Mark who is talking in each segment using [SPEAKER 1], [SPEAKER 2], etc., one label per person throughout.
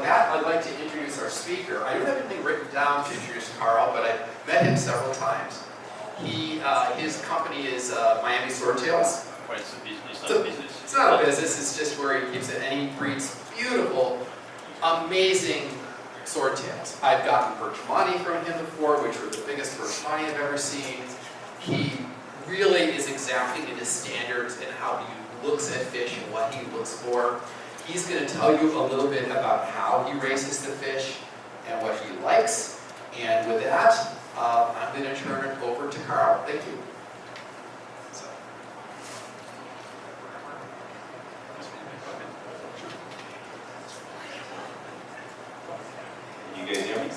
[SPEAKER 1] that, I'd like to introduce our speaker. I don't have anything written down to introduce Karl, but I've met him several times. His company is Miami Swordtails.
[SPEAKER 2] Well, it's a business, it's not a business.
[SPEAKER 1] It's not a business, it's just where he keeps it, and he breeds beautiful, amazing swordtails. I've gotten Birchmani from him before, which were the biggest Birchmani I've ever seen. He really is exacting in his standards and how he looks at fish and what he looks for. He's going to tell you a little bit about how he raises the fish and what he likes. And with that, I'm going to turn it over to Karl. Thank you.
[SPEAKER 2] You guys hear me?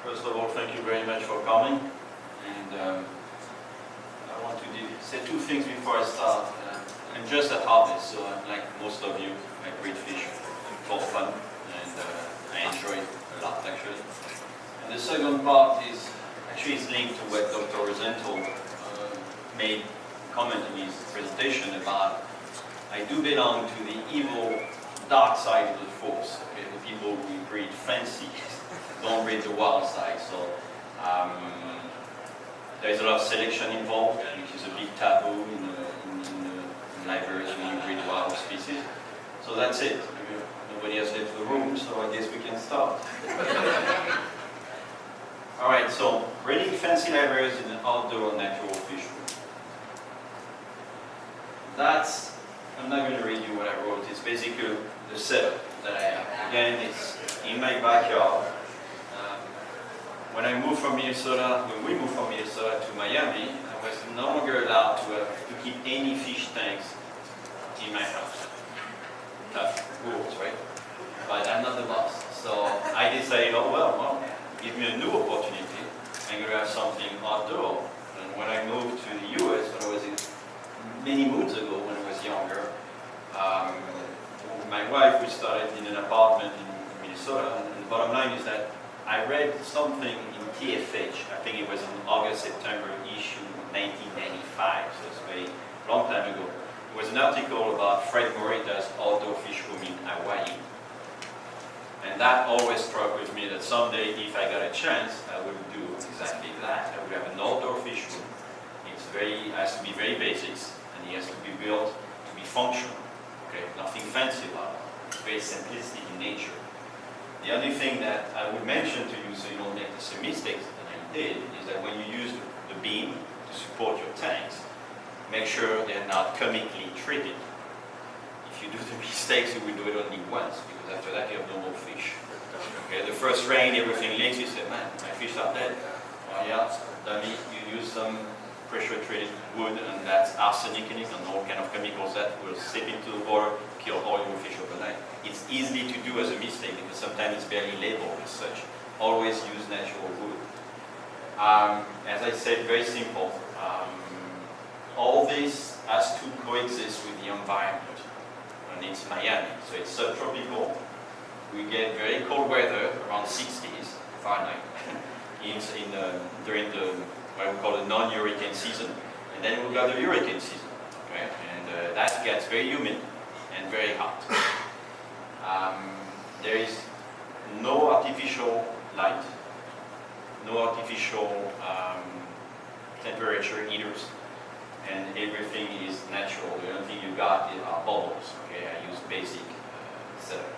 [SPEAKER 2] First of all, thank you very much for coming. And I want to say two things before I start. I'm just a hobbyist, so I'm like most of you. I breed fish for fun, and I enjoy it a lot actually. And the second part is actually linked to what Dr. Rosenthal made a comment in his presentation about I do belong to the evil dark side of the force, okay? The people who breed fancy, don't breed the wild side. So there's a lot of selection involved, which is a big taboo in libraries when you breed wild species. So that's it. Nobody has left the room, so I guess we can start. All right, so breeding fancy libraries in an outdoor natural fish room. I'm not going to read you what I wrote. It's basically the setup that I have. Again, it's in my backyard. When we moved from Minnesota to Miami, I was no longer allowed to keep any fish tanks in my house. Tough rules, right? But I'm not the boss. So I decided, oh well, give me a new opportunity. I'm going to have something outdoor. And when I moved to the US, when I was many moons ago, when I was younger, my wife, we started in an apartment in Minnesota, and the bottom line is that I read something in TFH, I think it was in August, September issue 1995, so it's a very long time ago. It was an article about Fred Morita's outdoor fish room in Hawaii. And that always struck with me that someday, if I got a chance, I would do exactly that. I would have an outdoor fish room. It has to be very basics, and it has to be built to be functional. Okay, nothing fancy about it. It's very simplistic in nature. The only thing that I would mention to you, so you don't make the same mistakes that I did, is that when you use the beam to support your tanks, make sure they're not comically treated. If you do the mistakes, you will do it only once, because after that you have no more fish. Okay, the first rain, everything leaks, you say, man, my fish are dead. Oh yeah, dummy, you use some pressure-treated wood, and that's arsenic in it, and all kind of chemicals that will seep into the water, kill all your fish overnight. It's easy to do as a mistake, because sometimes it's barely labeled as such. Always use natural wood. As I said, very simple. All this has to coexist with the environment. And it's Miami, so it's subtropical. We get very cold weather, around 60s Fahrenheit, during the what we call the non-hurricane season, and then we've got the hurricane season, okay? And that gets very humid and very hot. There is no artificial light, no artificial temperature heaters, and everything is natural. The only thing you got are bubbles, okay? I use basic setup.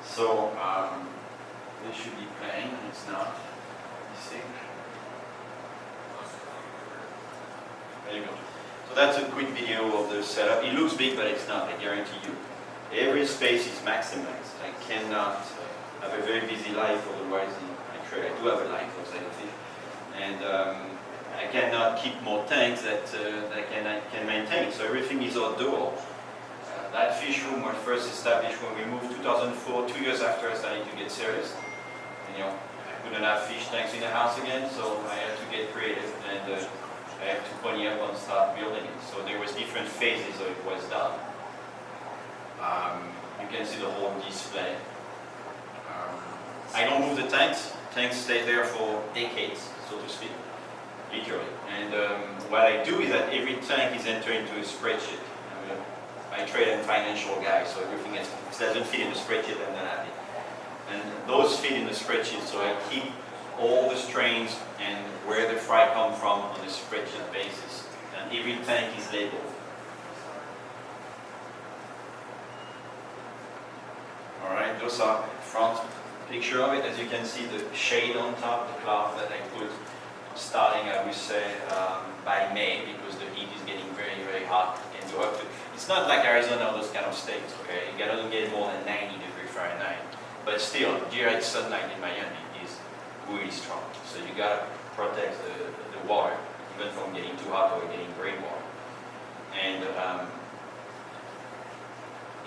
[SPEAKER 2] So this should be playing, and it's not. See? There you go. So that's a quick video of the setup. It looks big, but it's not, I guarantee you. Every space is maximized. I cannot have a very busy life, otherwise I do have a life outside of fish. And I cannot keep more tanks that I can maintain. So everything is outdoor. That fish room was first established when we moved 2004, 2 years after I started to get serious. And, couldn't have fish tanks in the house again, so I had to get creative, and I had to pony up and start building it. So there was different phases of it was done. You can see the whole display. I don't move the tanks. tanks stay there for decades, so to speak, literally. And what I do is that every tank is entered into a spreadsheet. I trade and financial guy, so everything that doesn't fit in the spreadsheet, I'm not happy. And those fit in the spreadsheet, so I keep all the strains and where the fry come from on a spreadsheet basis. And every tank is labeled. All right, those are front picture of it. As you can see, the shade on top, the cloth that I put starting, I would say, by May, because the heat is getting very, very hot. And you have to, it's not like Arizona or those kind of states, okay? It doesn't get more than 90 degrees Fahrenheit. But still, direct sunlight in Miami is really strong. So you gotta protect the water, even from getting too hot or getting gray water. And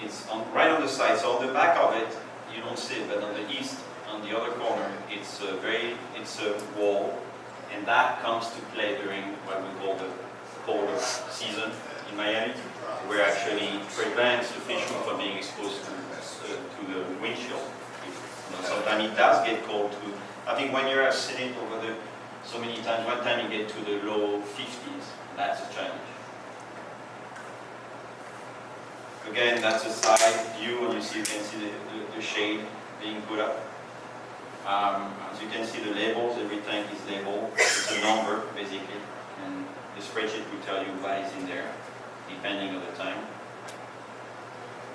[SPEAKER 2] it's right on the side. So on the back of it, you don't see it, but on the east, on the other corner, it's a wall, and that comes to play during what we call the colder season in Miami, where actually prevents the fish from being exposed to the windshield. Sometimes it does get cold too. I think when you're sitting over there so many times, one time you get to the low 50s, that's a challenge. Again, that's a side view, and you can see the shade being put up. As you can see, the labels, every tank is labeled. It's a number, basically, and the spreadsheet will tell you what is in there, depending on the time.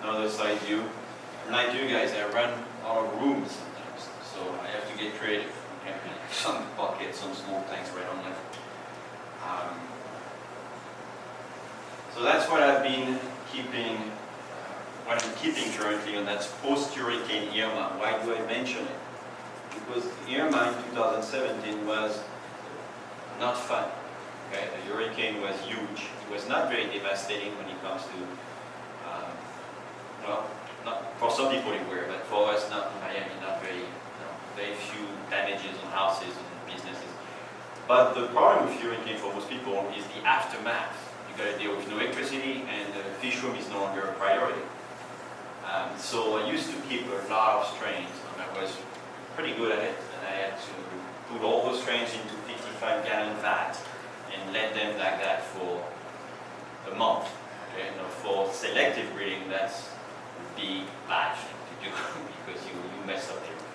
[SPEAKER 2] Another side view. Like you guys, I run out of room sometimes, so I have to get creative. Okay? Some buckets, some small tanks right on left. So that's what I've been keeping, what I'm keeping currently, and that's post-Hurricane Irma. Why do I mention it? Because Irma in 2017 was not fun. Okay? The hurricane was huge. It was not very devastating when it comes to, well, not for some people it were, but for us, not in Miami, not very, very few damages on houses and businesses. But the problem with hurricane for most people is the aftermath. You got to deal with no electricity, and the Fishroom is no longer a priority. So I used to keep a lot of strains, and I was pretty good at it. And I had to put all those strains into 55-gallon vats and let them like that for a month. Okay? Now for selective breeding, that's be bad thing to do because you mess up everything.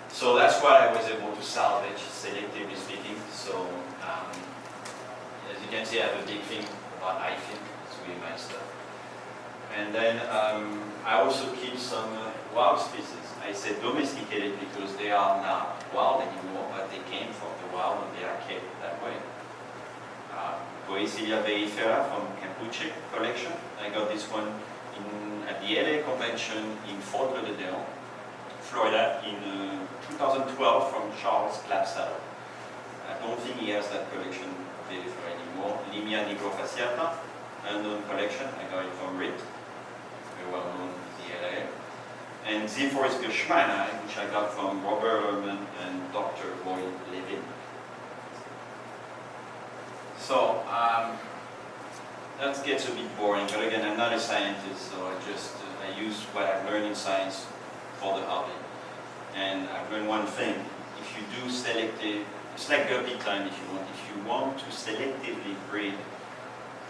[SPEAKER 2] So that's what I was able to salvage, selectively speaking. So as you can see, I have a big thing about hyphen. It's really my stuff. And then I also keep some wild species. I say domesticated because they are not wild anymore, but they came from the wild and they are kept that way. Poecilia verifera from Campuche collection. I got this one at the LA convention in Fort Lauderdale, Florida, in 2012 from Charles Clapsaddle. I don't think he has that collection available anymore. Limia nigrofasciata, unknown collection. I got it from RIT, very well known in the LA. And Zephyrus Gershmani, which I got from Robert Lerman and Dr. Roy Levin. So, that gets a bit boring, but again, I'm not a scientist, so I use what I've learned in science for the hobby. And I've learned one thing: if you do selective, it's like guppy time if you want. If you want to selectively breed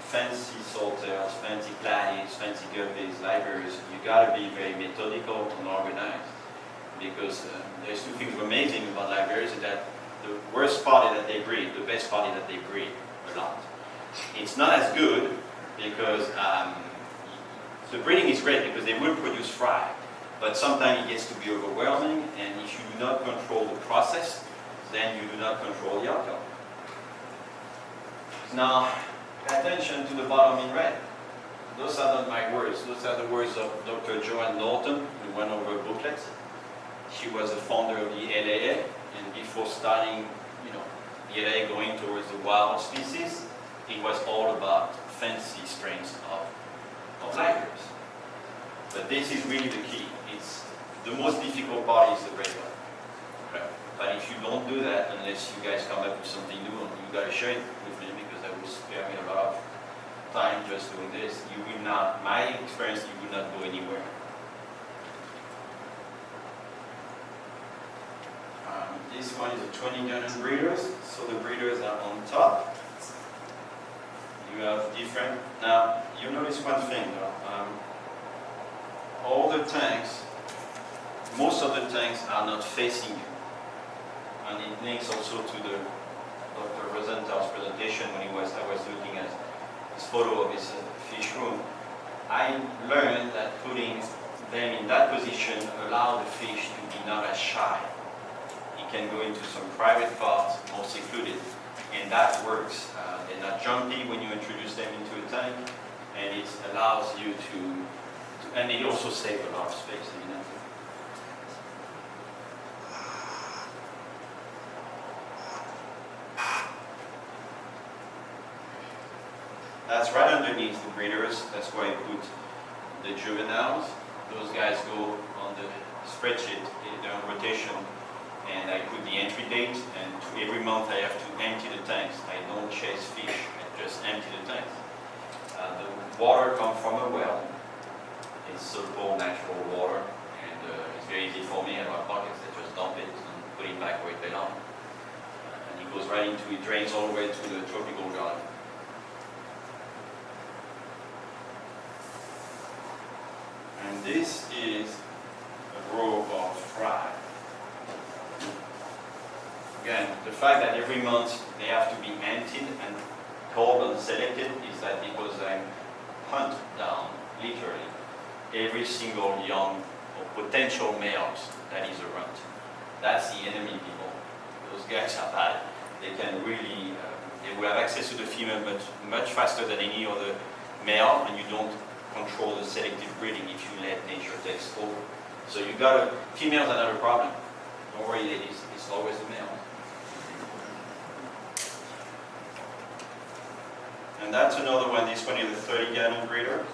[SPEAKER 2] fancy salters, fancy platies, fancy guppies, livebearers, you gotta be very methodical and organized. Because there's two things amazing about livebearers: is that the worst party that they breed, the best party that they breed a lot. It's not as good because the breeding is great because they will produce fry, but sometimes it gets to be overwhelming, and if you do not control the process, then you do not control the outcome. Now, pay attention to the bottom in red. Those are not my words. Those are the words of Dr. Joanne Norton, who went over booklets. She was the founder of the LAA, and before starting, the LAA going towards the wild species, it was all about fancy strains of livebearers. But this is really the key. It's the most difficult part is the red one. Okay. But if you don't do that, unless you guys come up with something new, and you gotta share it with me because that will spare me a lot of time just doing this, you will not, my experience, you will not go anywhere. one is a 20-gallon breeders. So the breeders are on top. You have different. Now you notice one thing though. All the tanks, most of the tanks are not facing you, and it links also to the Dr. Rosenthal's presentation when I was looking at his photo of his fish room. I learned that putting them in that position allow the fish to be not as shy. He can go into some private parts, more secluded, and that works. They're not jumpy when you introduce them into a tank, and it allows you to and it also saves a lot of space, evidently. That's right underneath the breeders. That's where I put the juveniles. Those guys go on the spreadsheet, they're on rotation, and I put the entry date, and every month I have to empty the tanks. I don't chase fish, I just empty the tanks. The water comes from a well. It's so-called natural water, and it's very easy for me. I have buckets that just dump it and put it back where it belongs. And it goes right into, it drains all the way to the tropical garden. And this is a row of fry. Again, the fact that every month they have to be emptied and called and selected is that because I hunt down, literally, every single young or potential males that is around. That's the enemy, people. Those guys are bad. They can really, they will have access to the female much faster than any other male, and you don't control the selective breeding if you let nature take over. So you got females are not a problem. Don't worry, ladies, it's always the male. And that's another one. This one is a 30-gallon breeder.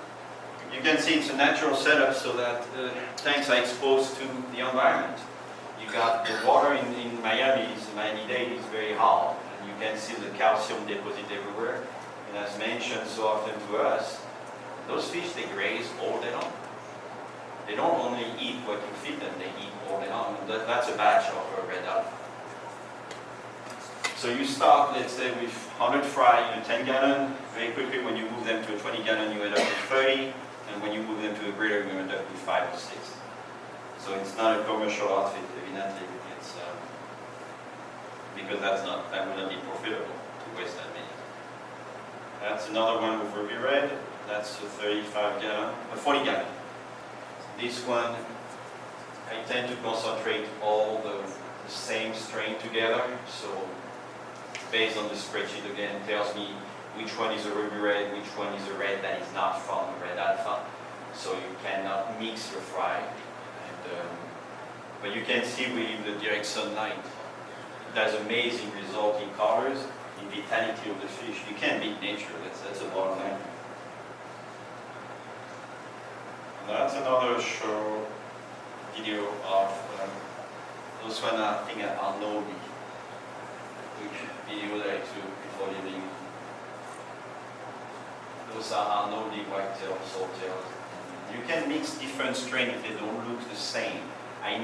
[SPEAKER 2] You can see it's a natural setup so that the tanks are exposed to the environment. You got the water in Miami-Dade is very hard, and you can see the calcium deposit everywhere. And as mentioned so often to us, those fish, they graze all day long. They don't only eat what you feed them, they eat all day long. And that's a batch of red alpha. So you start, let's say, with 100 fry in a 10-gallon. Very quickly, when you move them to a 20-gallon, you end up with 30. And when you move them to a breeder, you end up with 5 or 6. So it's not a commercial outfit, evidently. It's because that would not be profitable to waste that many. That's another one with ruby red. That's a 35-gallon, a 40-gallon. This one, I tend to concentrate all the same strain together. So based on the spreadsheet again, it tells me which one is a ruby red, which one is a red that is not from red alpha. So you cannot mix your fry. And, but you can see with the direct sunlight, it has amazing result in colors, in vitality of the fish. You can't beat nature, that's a bottom line. That's another show video of those one I think are Arnoldi. Which video that I took before leaving. Those are Arnoldi whitetail, salttail. You can mix different strains if they don't look the same. I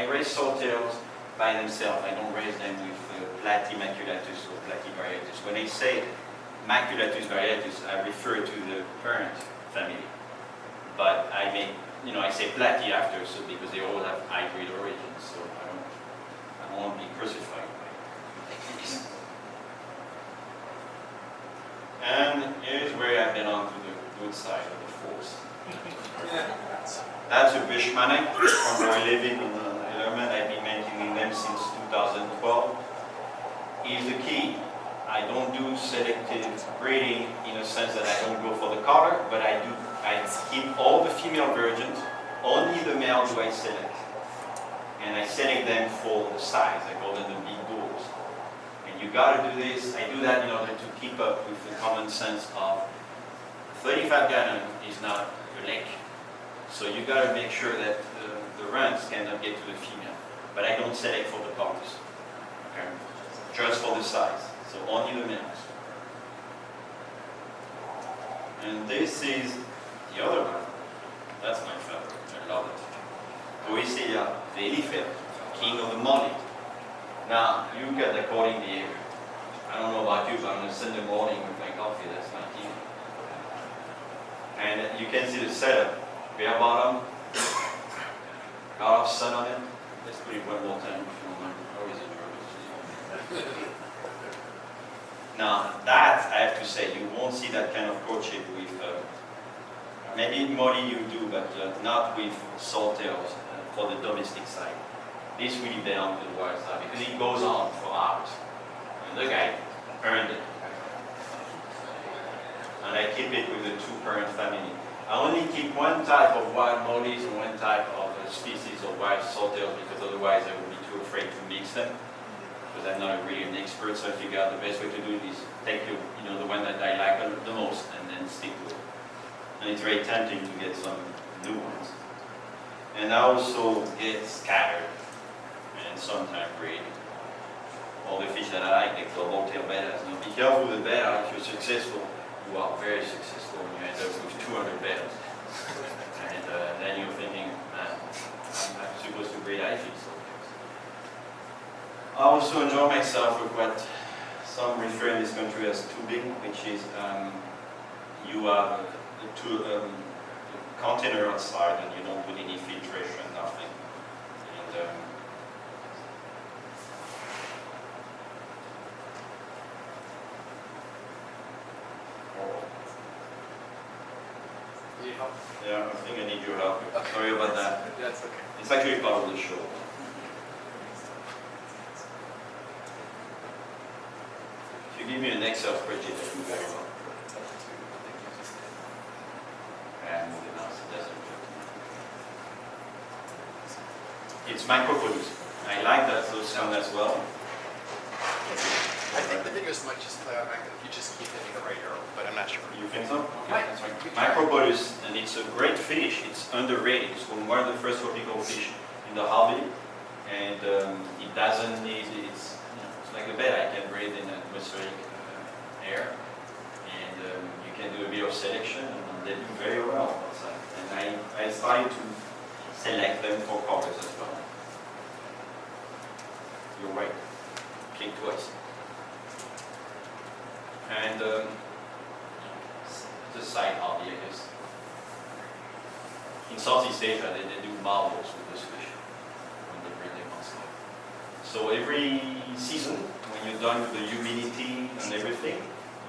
[SPEAKER 2] raise salttails by themselves. I don't raise them with Platy maculatus or Platy variatus. When I say maculatus variatus, I refer to the parent family. But I say Platy after, so because they all have hybrid origins, so I won't be crucified by techniques. And here's where I belong to the good side of the force. That's a Bishmanek from where I live in Ellerman. I've been maintaining them since 2012. Here's the key. I don't do selective breeding in a sense that I don't go for the color, but I keep all the female virgins, only the male do I select. And I select them for the size, I call them the big bulls. And you gotta do this, I do that in order to keep up with the common sense of 35 gallon is not a lake. So you gotta make sure that the runs cannot get to the female. But I don't select for the colors, okay? Just for the size, so only the males. And this is the other one. That's my favorite. I love it. Livebearer, king of the molly. Now, you get accordingly. I don't know about you, but on a Sunday morning with my coffee, that's my tea. And you can see the setup. Bare bottom, got off sun on it. Let's put it one more time if you don't mind. Always enjoy it. Now, that, I have to say, you won't see that kind of courtship with, maybe in Molly you do, but not with salttails for the domestic side. This really belongs to the wild side because it goes on for hours. And the guy earned it. And I keep it with the two-parent family. I only keep one type of wild mollies and one type of species of wild salttails because otherwise I would be too afraid to mix them. Because I'm not really an expert, so I figure out the best way to do it is take the one that I like the most and then stick to it. And it's very tempting to get some new ones. And I also get scattered and sometimes breed. All the fish that I like, they call bobtail bettas. Now be careful with the betta. If you're successful, you are very successful when you end up with 200 bettas. And then you're thinking, man, I'm supposed to breed IFs. I also enjoy myself with what some refer in this country as tubing, which is you have a container outside and you don't put any filtration, nothing. And
[SPEAKER 1] Need help?
[SPEAKER 2] yeah, I think I need your help.
[SPEAKER 1] Okay.
[SPEAKER 2] Sorry about that.
[SPEAKER 1] That's okay.
[SPEAKER 2] It's actually part of the show. If you give me an Excel spreadsheet, I do very well. And moving on, it doesn't look. It's microproduce. I like that those sound as well.
[SPEAKER 3] I think the videos might just play automatically if you just keep hitting the right arrow, but I'm not sure.
[SPEAKER 2] You think so?
[SPEAKER 1] Right.
[SPEAKER 2] That's right. Microproduce, and it's a great fish. It's underrated. It's one of the first tropical fish in the hobby, and it doesn't need. It's like a bed. I can breathe in atmospheric air, and you can do a bit of selection, and they do very well outside. And I started to select them for colors as well. You're right. Click twice. And it's a side hobby, I guess. In Southeast Asia, they do marvels with this fish when they bring them outside. So every season, when you're done with the humidity and everything,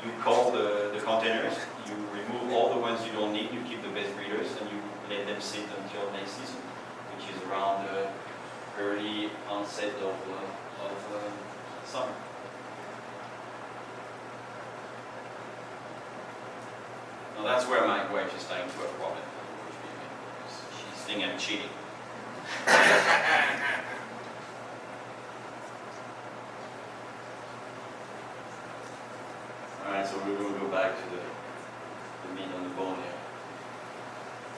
[SPEAKER 2] you call the containers, you remove all the ones you don't need, you keep the best breeders, and you let them sit until next season, which is around the early onset of summer. Now that's where my wife is starting to have a problem. She's thinking I'm cheating. Alright, so we're going to go back to the meat on the bone here.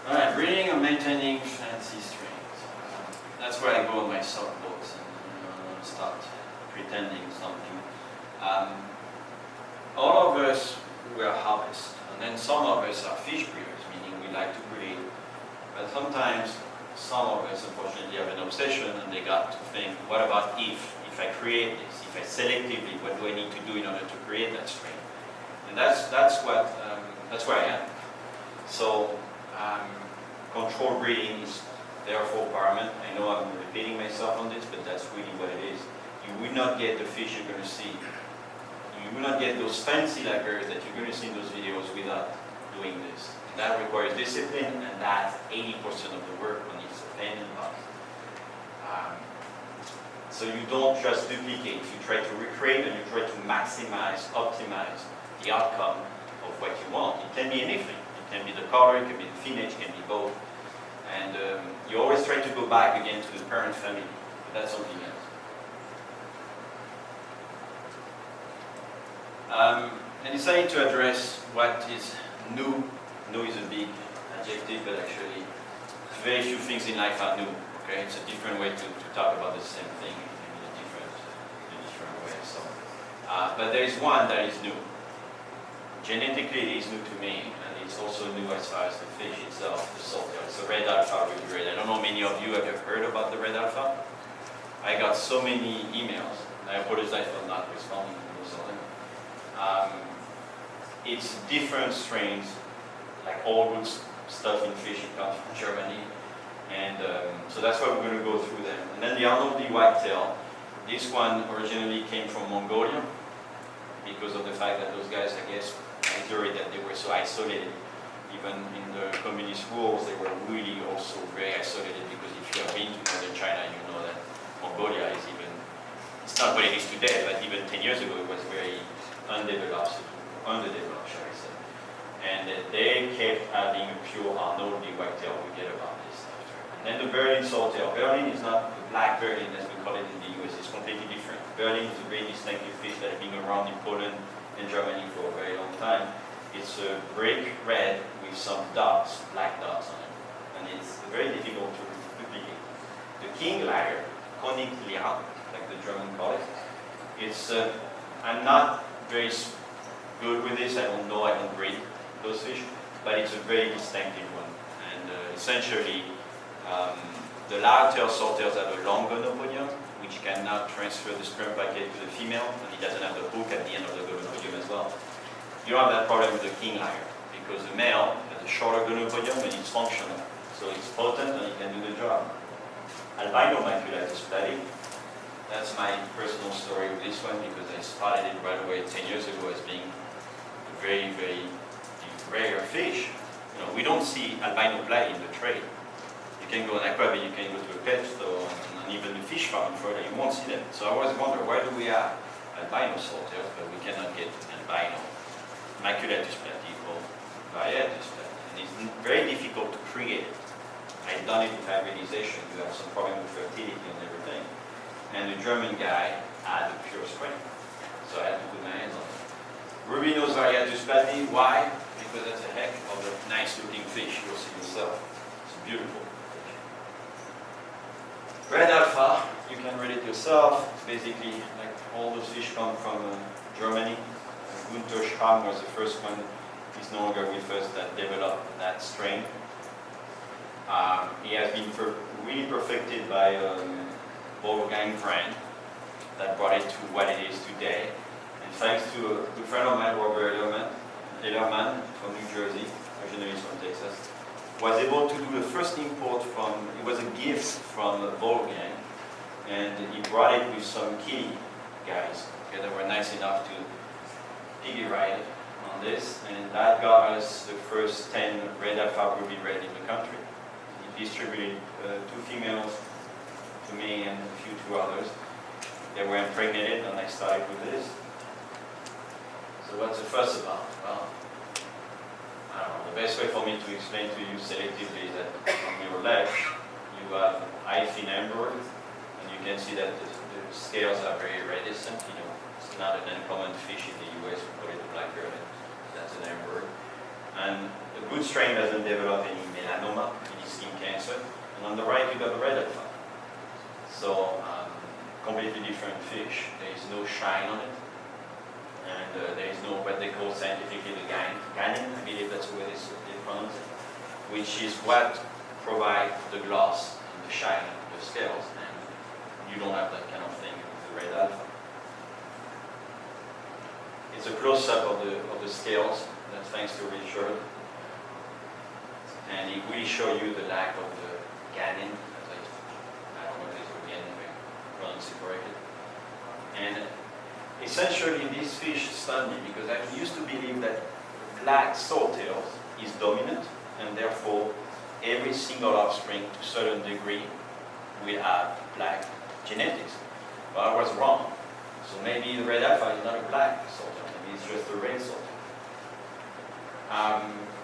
[SPEAKER 2] Alright, breeding and maintaining fancy strains. That's where I go on my soapbox and start pretending something. All of us were harvest, and then some of us are fish breeders, meaning we like to breed. But sometimes some of us unfortunately have an obsession and they got to think, what about if I create this, if I selectively, what do I need to do in order to create that strain? And that's where I am. So controlled breeding is therefore paramount. I know I'm repeating myself on this, but that's really what it is. You will not get the fish you're going to see. You will not get those fancy livebearers that you're going to see in those videos without doing this. That requires discipline, and that's 80% of the work when it's a pain in the butt. So you don't just duplicate, you try to recreate and you try to maximize, optimize the outcome of what you want. It can be anything. It can be the color, it can be the finish, it can be both. And you always try to go back again to the parent family, but that's something else. I decided to address what is new. New is a big adjective, but actually very few things in life are new. Okay, it's a different way to talk about the same thing in a different way. So, but there is one that is new. Genetically, it is new to me, and it's also new as far as the fish itself, the saltwater. It's a red alpha really red. I don't know many of you have heard about the red alpha. I got so many emails and I apologize for not responding to most of them. It's different strains, like all good stuff in fish, it comes from Germany. And so that's why we're going to go through them. And then the Arnoldi whitetail, this one originally came from Mongolia because of the fact that those guys, I guess, enjoyed that they were so isolated. Even in the communist rules, they were really also very isolated because if you have been to northern China, you know that Mongolia is even, it's not what it is today, but even 10 years ago it was very underdeveloped, shall we say. And they kept having a pure Arnoldi whitetail. We get about this after. And then the Berlin swordtail. Berlin is not the black Berlin as we call it in the US. It's completely different. Berlin is a very distinctive fish that has been around in Poland and Germany for a very long time. It's a brick red with some dots, black dots on it. And it's very difficult to duplicate. The king layer, Königlia, like the German call it, it's, I'm not very good with this. I don't know, I don't breed those fish, but it's a very distinctive one. And essentially, the large-tailed swordtails have a long gonopodium, which cannot transfer the sperm packet to the female, and it doesn't have the hook at the end of the gonopodium as well. You don't have that problem with the king layer, because the male has a shorter gonopodium and it's functional. So it's potent and it can do the job. Albino maculatus platy. That's my personal story with this one because I spotted it right away 10 years ago as being a very, very rare fish. You know, we don't see albino platy in the trade. You can go on aquarium, you can go to a pet store, and even the fish farm in Florida, you won't see them. So I always wonder, why do we have albino swordtails, but we cannot get albino maculatus platy or variatus platy? And it's very difficult to create it. I've done it with hybridization. You have some problem with fertility and everything. And the German guy had a pure strain. So I had to put my hands on it. Ruby-nosed variatus platy, why? Because that's a heck of a nice looking fish. You'll see yourself. It's beautiful. Red alpha, you can read it yourself. It's basically like all those fish come from Germany. Gunther Schramm was the first one. He's no longer with us that developed that strain. He has been really perfected by Wolfgang brand that brought it to what it is today. And thanks to a good friend of mine, Robert Ellerman from New Jersey, originally from Texas, was able to do the first import from, it was a gift from Wolfgang, and he brought it with some kitty guys that were nice enough to piggy ride on this, and that got us the first 10 red alpha ruby red in the country. He distributed 2 females to me and a few to others. They were impregnated, and I started with this. So what's the fuss about? Well, I don't know. The best way for me to explain to you selectively is that on your left, you have high fin amber, and you can see that the scales are very reticent. You know, it's not an uncommon fish in the US. We call it a black rabbit. That's an amber. And a good strain doesn't develop any melanoma, any skin cancer. And on the right, you got the red alpha. So, completely different fish. There is no shine on it. And there is no what they call scientifically the gannin, I believe that's the way they pronounce it, which is what provides the gloss and the shine of the scales. And you don't have that kind of thing with the red alpha. It's a close-up of the scales. That's thanks to Richard. And it will show you the lack of the gannin. I don't know if it's gannin, if I pronounce it correctly. And essentially, this fish stunned me because I used to believe that black swordtail is dominant, and therefore every single offspring to a certain degree will have black genetics. But I was wrong. So maybe the red alpha is not a black swordtail, maybe it's just a red swordtail.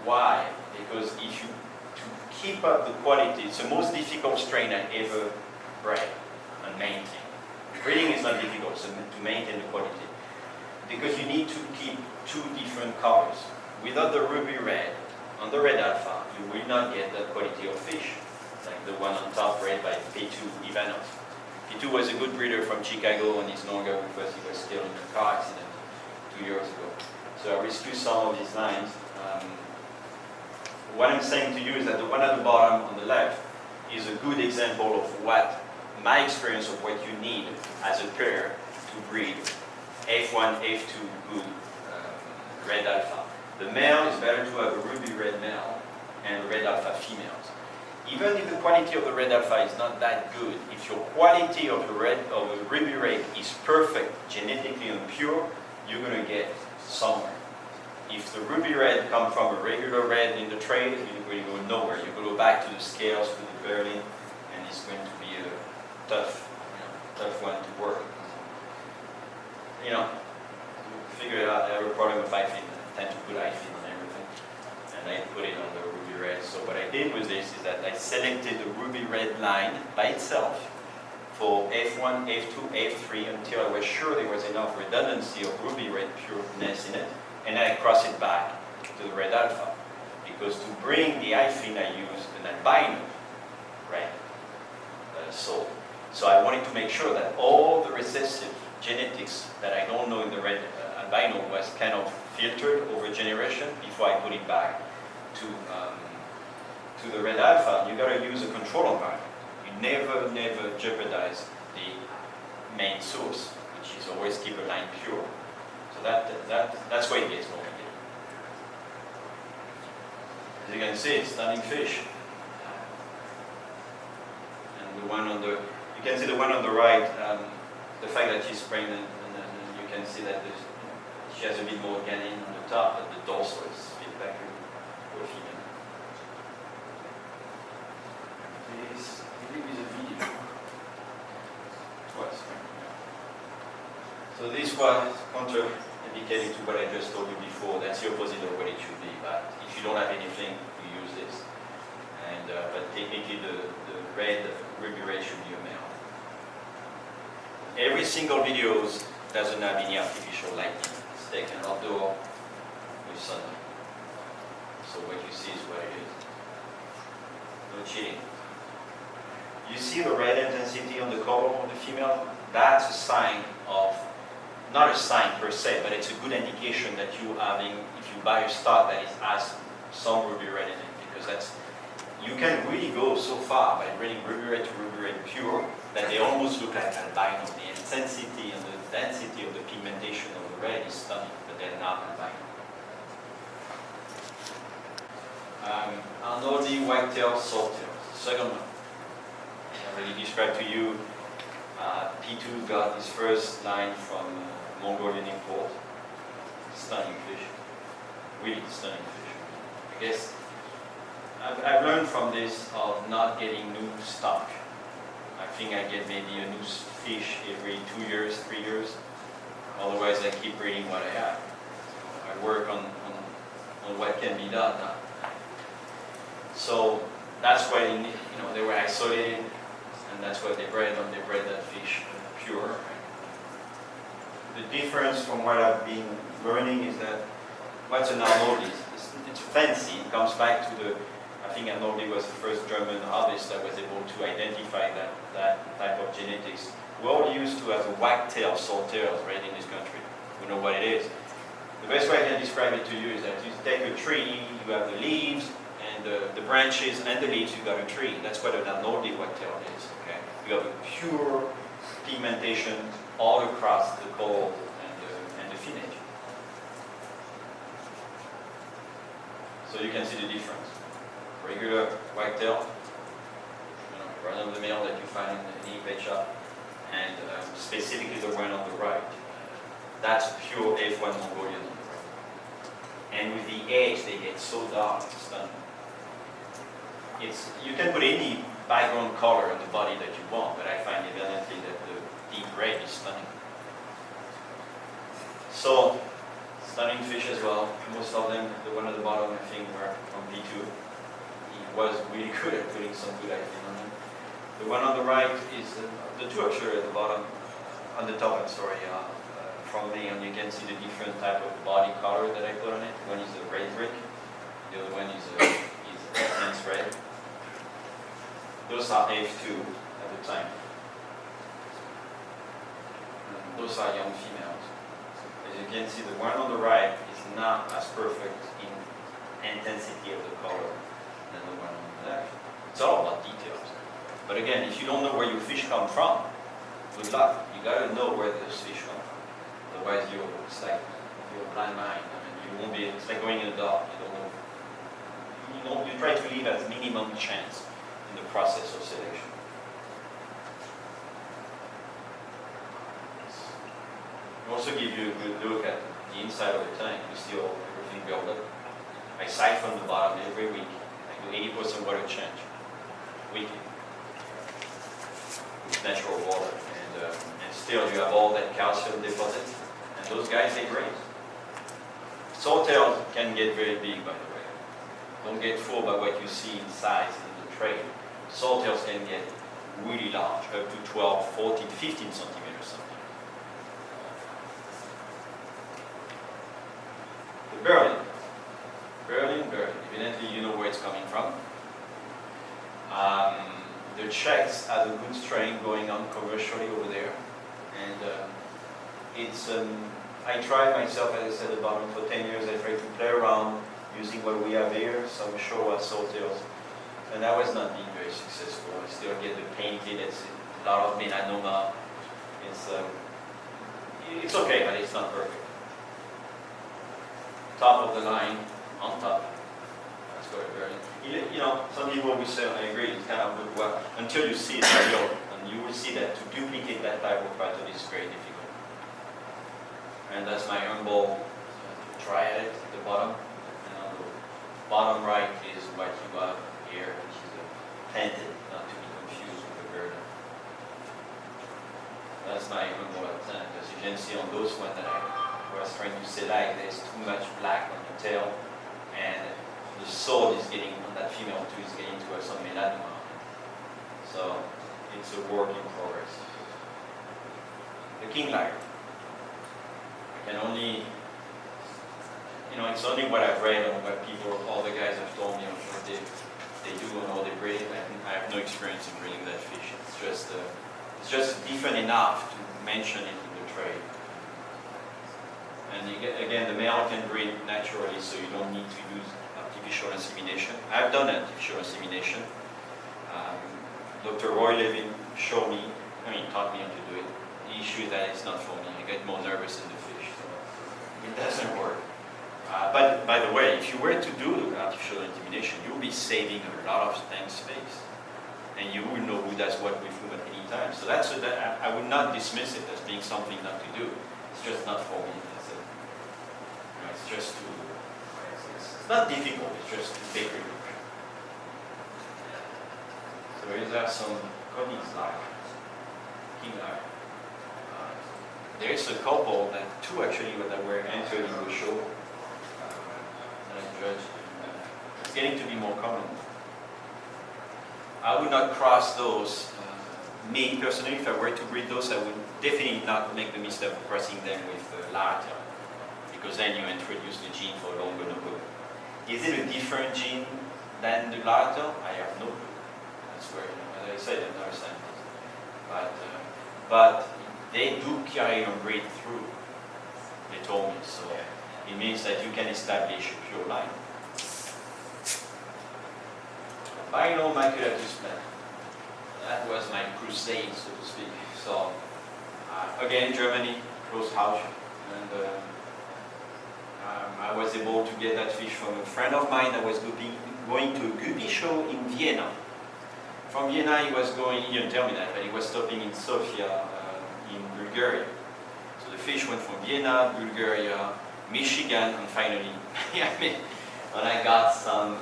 [SPEAKER 2] Why? Because if you to keep up the quality, it's the most difficult strain I ever bred and maintain. Breeding is not difficult, so to maintain the quality. Because you need to keep 2 different colors. Without the ruby red, on the red alpha, you will not get that quality of fish, like the one on top bred by P2 Ivanov. P2 was a good breeder from Chicago, and he's no longer with us. He was killed in a car accident 2 years ago. So I rescued some of these lines. What I'm saying to you is that the one at the bottom on the left is a good example of what my experience of what you need as a pair to to breed F1, F2 good red alpha. The male is better to have a ruby red male and red alpha females. Even if the quality of the red alpha is not that good, if your quality of the ruby red is perfect, genetically and pure, you're going to get somewhere. If the ruby red comes from a regular red in the trade, you're going to go nowhere. You go back to the scales, to the Berlin, and it's going to be a tough one to work. Figure it out. I have a problem with hyphen. I tend to put hyphen on everything, and I put it on the ruby red. So what I did with this is that I selected the ruby red line by itself for F1, F2, F3 until I was sure there was enough redundancy of ruby red pureness in it, and then I cross it back to the red alpha. Because to bring the hyphen, I used an albino red soul. So I wanted to make sure that all the recessive genetics that I don't know in the red albino was kind of filtered over generation before I put it back to the red alpha. You got to use a control environment. You never jeopardize the main source, which is always keep a line pure. So that's why it gets complicated. As you can see, it's stunning fish. And the one on the, you can see the one on the right, the fact that she's pregnant, and you can see that she has a bit more ganin on the top, but the dorsal is feedback for a female. This, I believe, is a video. So this was counter-indicated to what I just told you before. That's the opposite of what it should be. But if you don't have anything, you use this. And but technically, the red, ruby red, should be a male. Every single video doesn't have any artificial lighting. It's taken outdoor with sunlight. So what you see is what it is. No cheating. You see the red intensity on the color of the female? That's a sign of, not a sign per se, but it's a good indication that you having, if you buy a stock that has some ruby red in it, because that's, you can really go so far by bringing ruby red to ruby red pure that they almost look like albino. The intensity and the density of the pigmentation of the red is stunning, but they're not albino. Arnoldi whitetail salttail, second one. I already described to you, P2 got his first line from Mongolian import. Stunning fish, really stunning fish. I guess I've learned from this of not getting new stock. I think I get maybe a new fish every 2 years, 3 years. Otherwise, I keep breeding what I have. I work on what can be done now. So that's why they were isolated, and that's why they bred them. They bred that fish pure. The difference from what I've been learning is that what's an Arnoldi? It's fancy. It comes back to the. I think Arnoldi was the first German artist that was able to identify that type of genetics. We're all used to have a white-tailed salttail bred in this country. We know what it is. The best way I can describe it to you is that you take a tree, you have the leaves, and the branches and the leaves, you got a tree. That's what an Arnoldi whitetail is. Okay? You have a pure pigmentation all across the coral and the finnage. So you can see the difference. Regular whitetail, run-of-the-mill that you find in any pet shop, and specifically the one on the right. That's pure F1 Mongolian on the right. And with the age, they get so dark, it's stunning. You can put any background color on the body that you want, but I find evidently that the deep red is stunning. So, stunning fish as well. Most of them, the one at the bottom, I think, were from P2. He was really good at putting some good hyphen on them. The one on the right is the two actually at the bottom, on the top, I'm sorry, from me, and you can see the different type of body color that I put on it. One is a red brick, the other one is intense red. Those are F2 at the time. Those are young females. As you can see, the one on the right is not as perfect in intensity of the color than the one on the left. It's all about details. But again, if you don't know where your fish come from, good luck. You gotta know where those fish come from. Otherwise, it's like you're a blind mind. I mean, you won't be. It's like going in the dark. You try to leave as minimum chance in the process of selection. It also give you a good look at the inside of the tank. You see everything built up. I siphon the bottom every week. I do 80% water change weekly with natural water, and still you have all that calcium deposit. And those guys, they graze. Swordtails can get very big, by the way. Don't get fooled by what you see in size in the trade. Swordtails can get really large, up to 12, 14, 15 centimeters something. The Berlin. Evidently you know where it's coming from. The Czechs have a good strain going on commercially over there. And I tried myself, as I said, about for 10 years. I tried to play around using what we have here, some Showa swordtails, and I was not being very successful. I still get the painted, it's a lot of melanoma. It's okay, but it's not perfect. Top of the line, on top. That's what it very. You know, some people will say, and I agree, it's kind of good, well, until you see it real, and you will see that to duplicate that type of pattern is very difficult. And that's my humble try at it, at the bottom. And on the bottom right is what you have here, which is a painted, not to be confused with the bird. That's my humble attempt. As you can see on those ones that I was trying to select, there's too much black on the tail, and the sword is getting, on that female too, is getting to some melanoma. So it's a work in progress. The king liar. I can only, it's only what I've read and what all the guys have told me on what they do and how they breed it. I have no experience in breeding that fish. It's just different enough to mention it in the trade. And again, the male can breed naturally, so you don't need to use artificial insemination. I've done artificial insemination. Dr. Roy Levin taught me how to do it. The issue is that it's not for me. I get more nervous in the fish, so it doesn't work. But by the way, if you were to do artificial insemination, you'll be saving a lot of tank space, and you will know who does what with whom at any time. So I would not dismiss it as being something not to do. It's just not for me. It's not difficult, it's just bakery. So here are some Connie's live, king live. There's a couple, two actually, that were entered in the show. That I judged. It's getting to be more common. I would not cross those. Me personally, if I were to breed those, I would definitely not make the mistake of crossing them with Lartail, because then you introduce the gene for longer number. Is it a different gene than the Lartail? I have no clue. That's where, as I said, I'm not a scientist. But they do carry on breed through. They told me so. It means that you can establish a pure line. Albino maculatus plant. That was my crusade, so to speak. So again, Germany, close house, and I was able to get that fish from a friend of mine that was going to a guppy show in Vienna. From Vienna, he didn't tell me that, but he was stopping in Sofia, in Bulgaria. So the fish went from Vienna, Bulgaria, Michigan, and finally, when I got some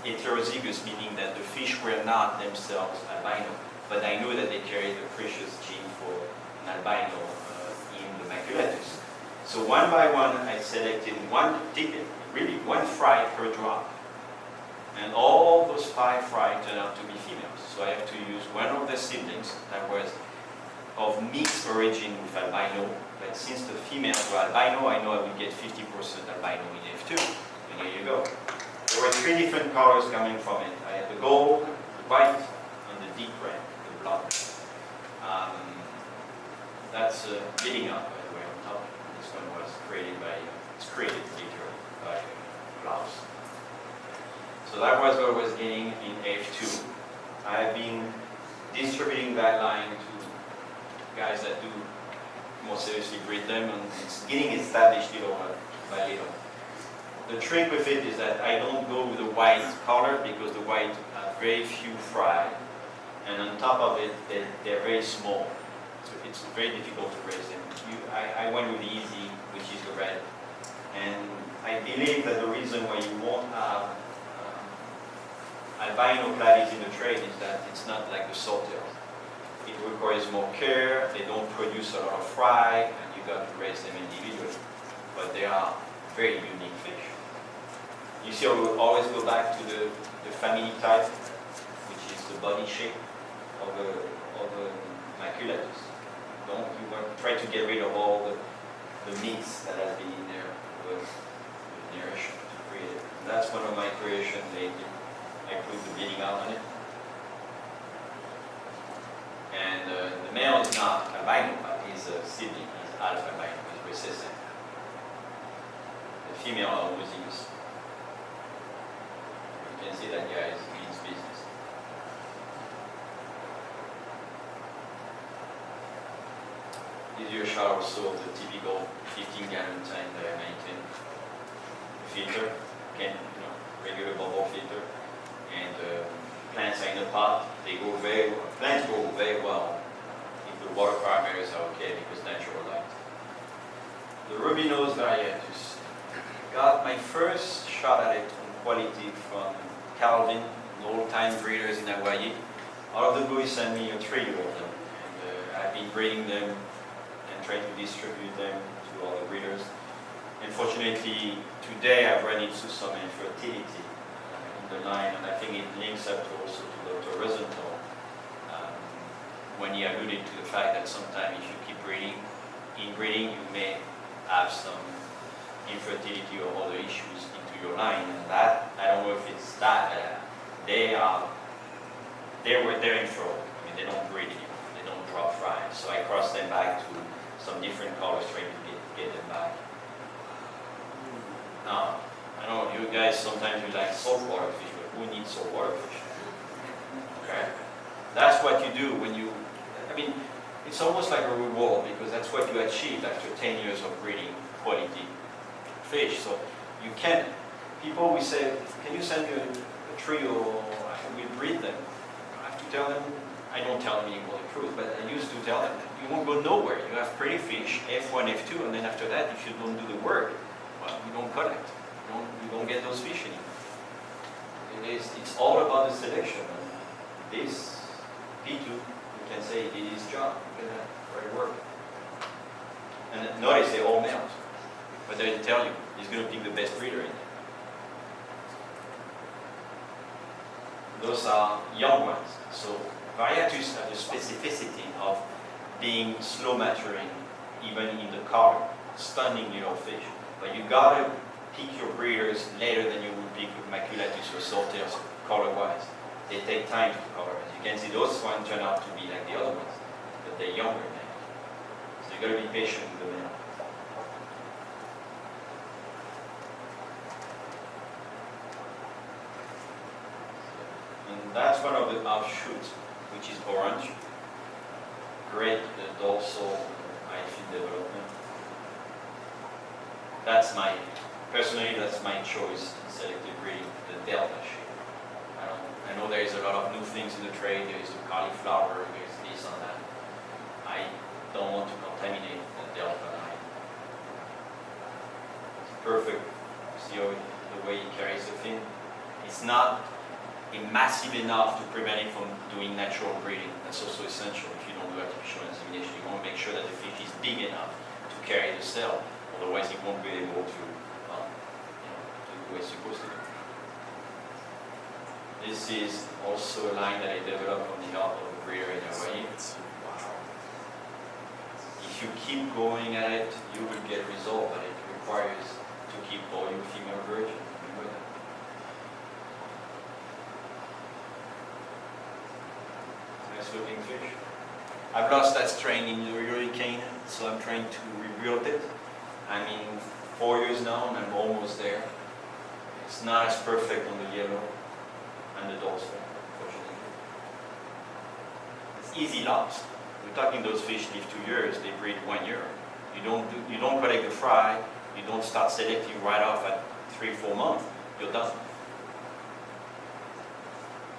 [SPEAKER 2] heterozygous, meaning that the fish were not themselves albino, but I knew that they carried the precious gene for an albino in the maculatus. So one by one, I selected one ticket, really one fry per drop. And all those 5 fry turned out to be females. So I have to use one of the siblings that was of mixed origin with albino. But since the females were albino, I know I would get 50% albino in F2. And here you go. There were 3 different colors coming from it. I had the gold, the white, and the deep red, the blood. That's building up, by the way, on top. This one was created literally by Klaus. So that was what I was getting in F2. I have been distributing that line to guys that do more seriously breed them, and it's getting established little by little. The trick with it is that I don't go with the white color because the white have very few fry, and on top of it, they're very small. So it's very difficult to raise them. I went with the easy, which is the red. And I believe that the reason why you won't have albino platies in the trade is that it's not like the salttails. It requires more care, they don't produce a lot of fry, and you got to raise them individually. But they are very unique fish. You see, I will always go back to the family type, which is the body shape of a maculatus. You want to try to get rid of all the mix that has been in there with nourishment to create it. And that's one of my creations lately. I put the bleeding out on it. And the male is not albino, but he's a sibling, he's alpha albino, he's recessive. The female are homozygous. You can see that guy is means business. This is your shot also of the typical 15-gallon tank that I maintain. Filter, again, regular bubble filter, and plants are in a pot. They go very well. Plants grow very well if the water parameters are okay because natural light. The ruby nose varieties. Got my first shot at it on quality from Calvin, an old-time breeders in Hawaii. Out of the blue, he sent me a trio of them, and I've been breeding them and trying to distribute them to all the breeders. Unfortunately, today I've run into some infertility in the line, and I think it links up also to Dr. Rosenthal when he alluded to the fact that sometimes if you keep breeding, you may have some infertility or other issues into your line, and that, I don't know if it's that, they're in trouble. I mean, they don't breed anymore, they don't drop fry. So I cross them back to some different colors trying to get them back. Now, I know you guys sometimes you like saltwater fish, but who needs saltwater fish? Okay? That's what you do when you, I mean, it's almost like a reward because that's what you achieved after 10 years of breeding quality fish. So you can, people will say, can you send me a trio, we breed them. I have to tell them, I don't tell them anymore the truth, but I used to tell them, you won't go nowhere. You have pretty fish, F1, F2, and then after that, if you don't do the work, well, you don't collect. You don't get those fish anymore. It's all about the selection. This P2, you can say he did his job. Look at that, right work. And notice they're all males. But they tell you, he's going to pick the best breeder in there. Those are young ones. So varieties have the specificity of being slow maturing, even in the color. Stunning little fish. But you gotta pick your breeders later than you would pick with maculatus or salttails color-wise. They take time to color. As you can see, those ones turn out to be like the other ones, but they're younger now. So you gotta be patient with the male. And that's one of the offshoots, which is orange. Great dorsal eye fin development. Personally, that's my choice in selective breeding, the delta shape. I know there is a lot of new things in the trade, there is the cauliflower, there is this and that. I don't want to contaminate the delta line. It's perfect. See how the way he carries the fin? It's not massive enough to prevent it from doing natural breeding. That's also essential if you don't do artificial insemination. You want to make sure that the fish is big enough to carry the cell. Otherwise, it won't be able to do what it's supposed to do. This is also a line that I developed on the help of a breeder in Hawaii.
[SPEAKER 3] Wow.
[SPEAKER 2] If you keep going at it, you will get results, but it requires to keep all your female virgin. Remember that. Nice looking fish. I've lost that strain in the hurricane, so I'm trying to rebuild it. I'm in 4 years now, and I'm almost there. It's not as perfect on the yellow and the dorsal, unfortunately. It's easy lost. We're talking those fish live 2 years, they breed 1 year. You don't collect the fry, you don't start selecting right off at 3-4 months, you're done.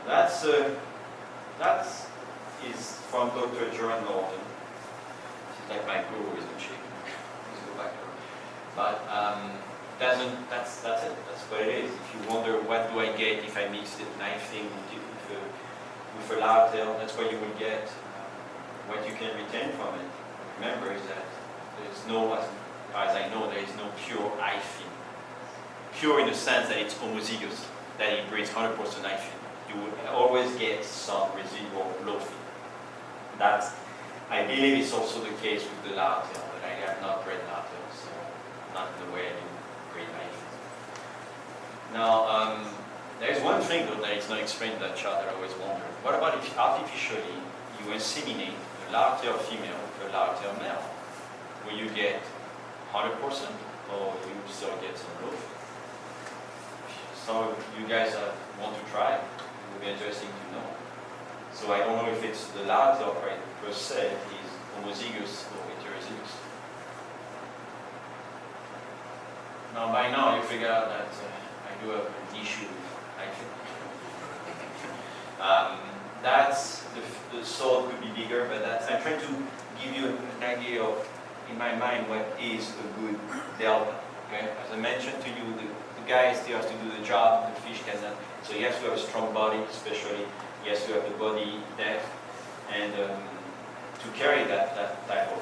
[SPEAKER 2] That is from Dr. Joan Norton. She's like my guru, isn't she? Please go back to her. But that's it. That's what it is. If you wonder what do I get if I mix the knife thing with a lartail, that's what you will get. What you can retain from it, remember, is that there's no, as far as I know, there is no pure eye fin. Pure in the sense that it's homozygous, that it breeds 100% eye fin. You will always get some residual low fin. That, I believe, is also the case with the lartail, but I have not bred lartail, so not the way I do breed eye fin. Now, there's one thing though that is not explained in that chart that I always wonder. What about if artificially you inseminate a lartail female with a lartail male? Will you get 100% or you still get some low fin? Some of you guys want to try, it will be interesting to know. So I don't know if it's the lartail per se is homozygous or heterozygous. Now by now you figure out that I do have an issue with that's the sword could be bigger, but I'm trying to give you an idea of, in my mind, what is a good delta. Okay? As I mentioned to you, the guy still has to do the job, the fish cannot. So he has to have a strong body, especially. He has to have the body depth, and to carry that type of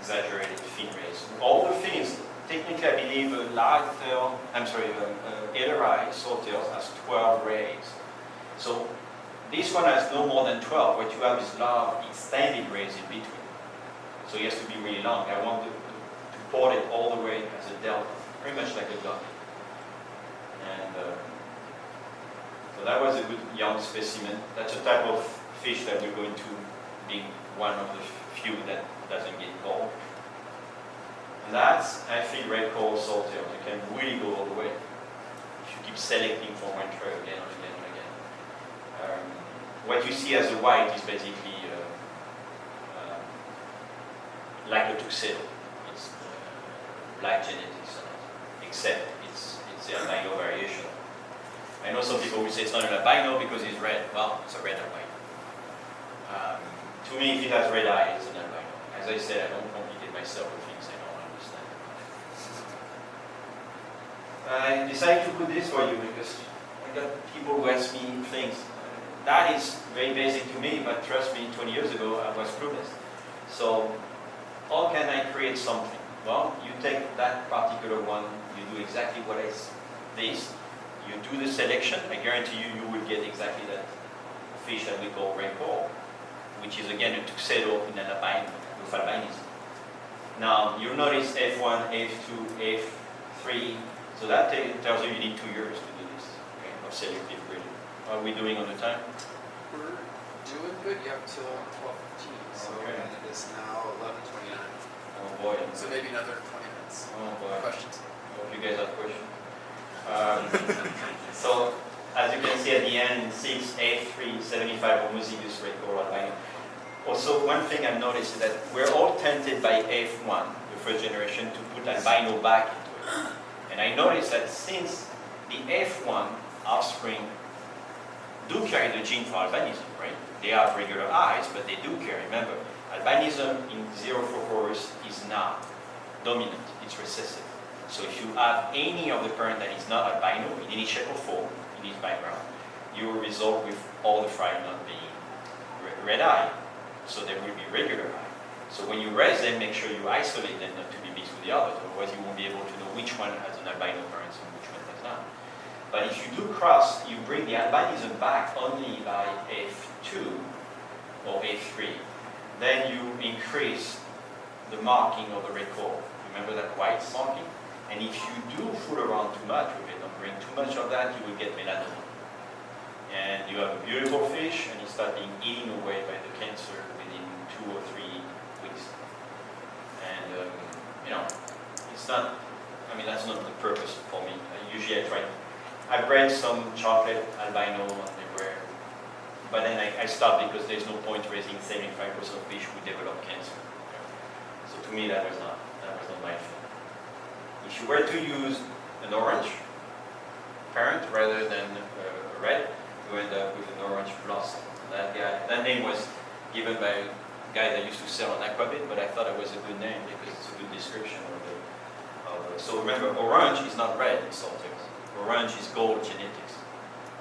[SPEAKER 2] exaggerated fin raise. All the fins, technically I believe a lartail, Ellerai swordtail has 12 rays. So this one has no more than 12. What you have is large extended rays in between. So it has to be really long. I want to port it all the way as a delta, pretty much like a duck. And so that was a good young specimen. That's a type of fish that we're going to be one of the few that doesn't get cold. And that's, I think, red coral swordtail. You can really go all the way if you keep selecting from one trail again and again and again. What you see as a white is basically like a tuxedo. It's black genetics, except it's the albino variation. I know some people will say it's not an albino because it's red. Well, it's a red albino. To me, if it has red eye, it's an albino. As I said, I don't complicate myself with things I don't understand. I decided to put this for you because I got people who ask me things. That is very basic to me, but trust me, 20 years ago I was clueless. So, how can I create something? Well, you take that particular one, you do exactly what is this, you do the selection, I guarantee you, you will get exactly that fish that we call red coral, which is again a tuxedo in an albino, with albinism. Now, you'll notice F1, F2, F3, so that tells you need 2 years to do this, okay, of selective breeding. How are we doing on the time?
[SPEAKER 3] We're doing good. You have till 12:15. So
[SPEAKER 2] Okay.
[SPEAKER 3] and it is now 11:29.
[SPEAKER 2] Oh boy.
[SPEAKER 3] So maybe another 20 minutes.
[SPEAKER 2] Oh boy.
[SPEAKER 3] Questions?
[SPEAKER 2] I hope you guys have questions. So, as you can see at the end, 6, 8, 3, 75 homozygous red coral albino. Also, one thing I've noticed is that we're all tempted by F1, the first generation, to put albino back into it. And I noticed that since the F1 offspring do carry the gene for albinism, right? They have regular eyes, but they do carry. Remember, albinism in xerophorus is not dominant, it's recessive. So if you have any of the parent that is not albino in any shape or form in its background, you will result with all the fry not being red eye. So there will be regular eye. So when you raise them, make sure you isolate them not to be mixed with the others, otherwise you won't be able to know which one has an albino parent and which one does not. But if you do cross, you bring the albinism back only by F2 or F3. Then you increase the marking of the red coral. Remember that white marking? And if you do fool around too much with it, don't bring too much of that, you will get melanoma. And you have a beautiful fish, and it starts being eaten away by the cancer within 2 or 3 weeks. And, it's not, that's not the purpose for me. Usually I bred some chocolate albino, and they were but then I stopped because there's no point raising 75% of fish who develop cancer. So to me, that was not my thing. If you were to use an orange parent rather than a red, you end up with an orange blossom. That name was given by a guy that used to sell on Aquabit, but I thought it was a good name because it's a good description of the. So remember, orange is not red in salters. Orange is gold genetics.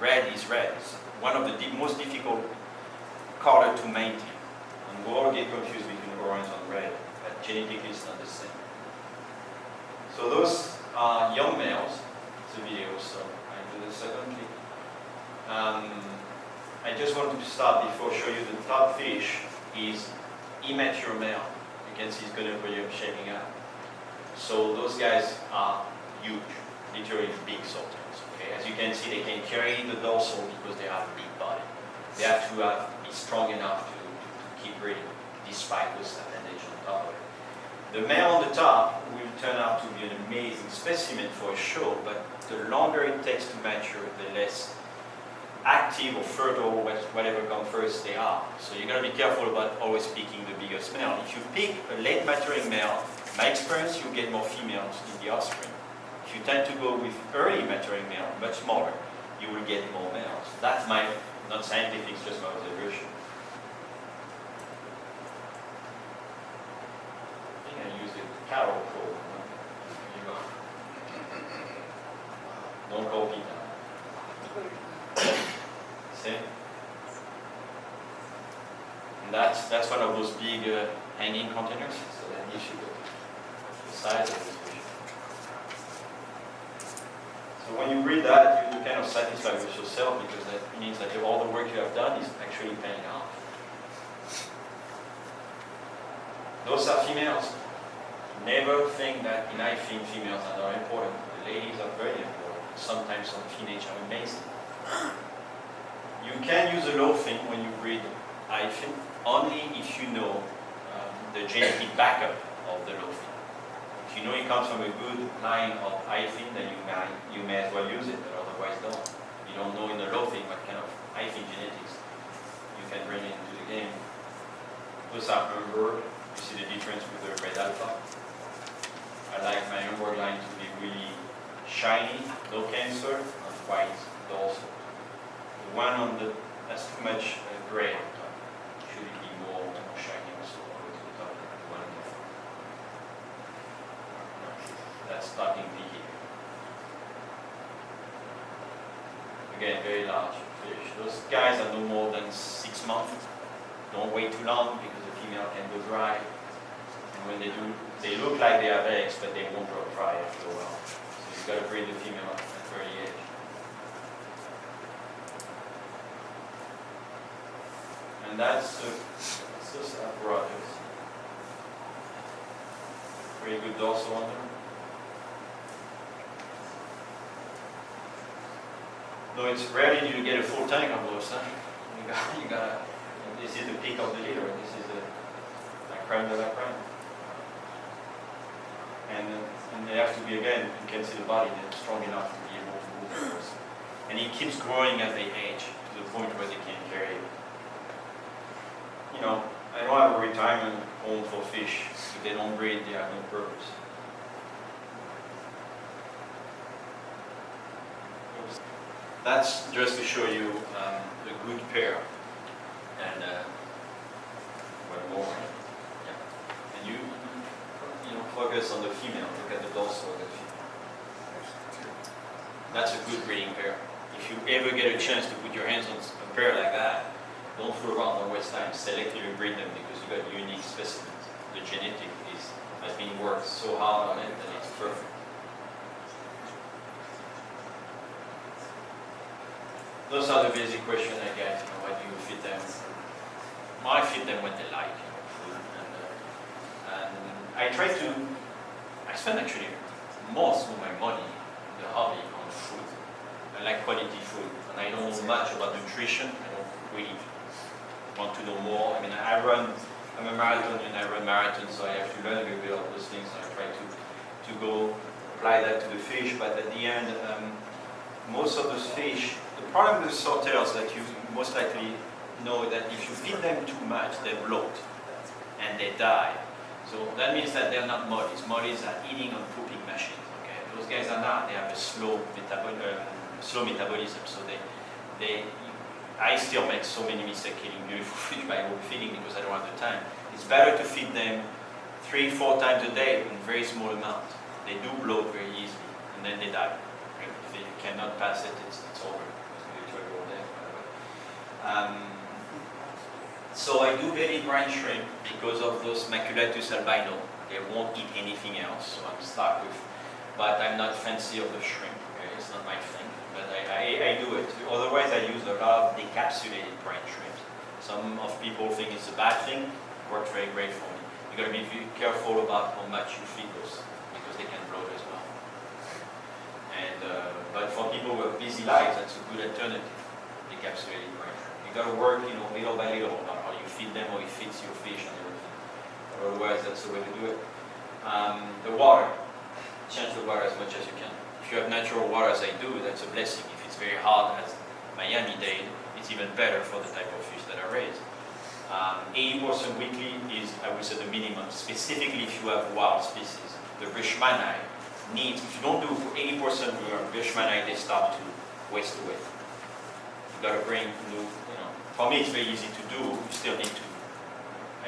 [SPEAKER 2] Red is red. It's one of the most difficult color to maintain. And we all get confused between orange and red, but genetically it's not the same. So those are young males. It's a video, so I do this secondly. I just wanted to start before show you the top fish is immature male. You can see it's going to be shaping up. So those guys are huge, literally big salters. Okay? As you can see, they can carry the dorsal because they have a big body. They have to be strong enough to keep breeding, despite those appendages on top of it. The male on the top will turn out to be an amazing specimen for a show, but the longer it takes to mature, the less active or fertile, whatever comes first, they are. So you got to be careful about always picking the biggest male. If you pick a late maturing male, my experience, you get more females in the offspring. If you tend to go with early maturing male, much smaller, you will get more males. That's my, not scientific, it's just my observation. I think I use the Karl Trochu. Here you go. Don't copy that. See? And that's one of those big hanging containers, so that gives you the size of this fish. So when you read that, you kind of satisfy with yourself because that means that all the work you have done is actually paying off. Those are females. Never think that in I think females are not important. The ladies are very important. Sometimes some teenage are amazing. You can use a low fin when you breed I-fin, only if you know the genetic backup of the low fin. If you know it comes from a good line of I-fin, then you may as well use it, but otherwise don't. You don't know in the low fin what kind of I-fin genetics you can bring into the game. Those are Humber. You see the difference with the red alpha. I like my Humber line to be really shiny, no cancer, and white dorsal. The one on the, that's too much gray on top. Should it be more shiny also all the way to the top? The one on the front. That's starting peaky. Again, very large fish. Those guys are no more than 6 months. Don't wait too long because the female can go dry. And when they do, they look like they have eggs, but they won't grow dry after a while. So you've got to breed the female at an early age. And that's just apparatus. Pretty good dorsal on them. No, it's rarely you get a full tank of those. Huh? You gotta. This is the peak of the litter. This is the crème de la crème. And they have to be, again, you can see the body, they're strong enough to be able to move those. And it keeps growing as they age to the point where they can carry it. You know, I don't have a retirement home for fish. If they don't breed, they have no purpose. That's just to show you a good pair. And one more. Yeah. And you focus on the female. Look at the dorsal of the female. That's a good breeding pair. If you ever get a chance to put your hands on a pair like that, don't fool around, don't waste time. Selectively breed them because you got unique specimens. The genetic has been worked so hard on it that it's perfect. Those are the basic questions I get. What do you feed them? I feed them what they like, food. And I try to. I spend actually most of my money in the hobby on food. I like quality food, and I don't know much about nutrition. I don't really want to know more. I mean, I'm a marathonian, I run marathons, so I have to learn a little bit of those things. I try to go apply that to the fish, but at the end, most of those fish, the problem with salters that you most likely know that if you feed them too much, they bloat and they die. So that means that they're not mollies. Mollies are eating on pooping machines. Okay, those guys are not. They have a slow metabolism. So I still make so many mistakes killing beautiful fish by overfeeding because I don't have the time. It's better to feed them 3-4 times a day in very small amounts. They do bloat very easily, and then they die. Right? If they cannot pass it, it's over. So I do belly brine shrimp because of those maculatus albino. They won't eat anything else, so I'm stuck with. But I'm not fancy of the shrimp. Okay? It's not my thing. But I do it. Otherwise, I use a lot of decapsulated brine shrimp. Some of people think it's a bad thing. It works very great for me. You got to be very careful about how much you feed those because they can bloat as well. And but for people who have busy lives, that's a good alternative. Decapsulated brine shrimp. You got to work, little by little on how you feed them, how you fix your fish and everything. But otherwise, that's the way to do it. The water. Change the water as much as you can. If you have natural water as I do, that's a blessing. If it's very hard as Miami-Dade, it's even better for the type of fish that are raised. 80% weekly is, I would say, the minimum, specifically if you have wild species. The Birchmannii needs, if you don't do 80% of your Birchmannii, they start to waste away. You got to bring new, for me it's very easy to do, you still need to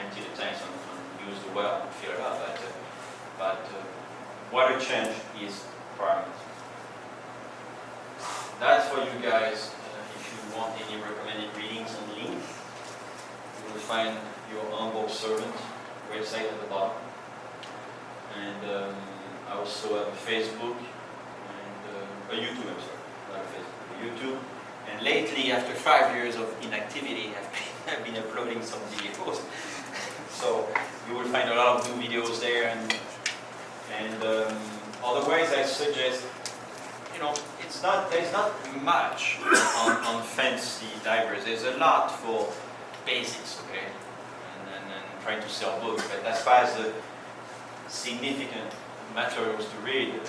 [SPEAKER 2] empty the tanks and use the well and fill it up, but water change is requirement. That's for you guys. If you want any recommended readings on link, you will find your humble servant website at the bottom. And I also have a Facebook and a YouTube, I'm sorry, not a Facebook, a YouTube. And lately, after 5 years of inactivity, I've been uploading some videos. So you will find a lot of new videos there. And otherwise, I suggest, there's not much on fancy divers. There's a lot for basics, okay, and trying to sell books. But as far as the significant materials to read,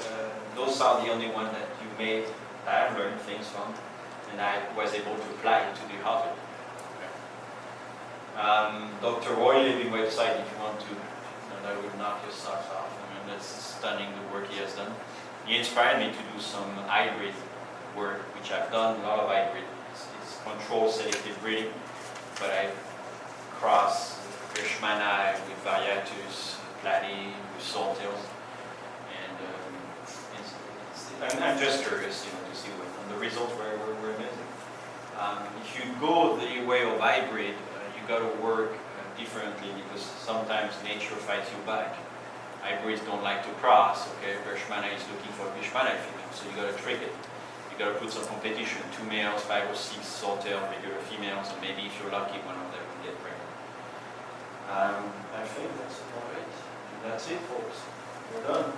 [SPEAKER 2] those are the only ones that I've learned things from, and I was able to apply it to the hobby. Okay. Dr. Roy Living website, if you want to, that would knock your socks off. That's stunning, the work he has done. He inspired me to do some hybrid work, which I've done, a lot of hybrid. It's controlled selective breeding, but I cross Birchmannii with Variatus, Platy, with Saltails, and I'm just curious, to see what, and the results were amazing. If you go the way of hybrid, you got to work differently because sometimes nature fights you back. Hybrids don't like to cross, okay? Birchmannii is looking for a Birchmannii female, so you got to trick it. You got to put some competition, 2 males, 5 or 6 saltail regular females, and maybe if you're lucky, one of them will get pregnant. I think that's about it. And that's it, folks. We're done.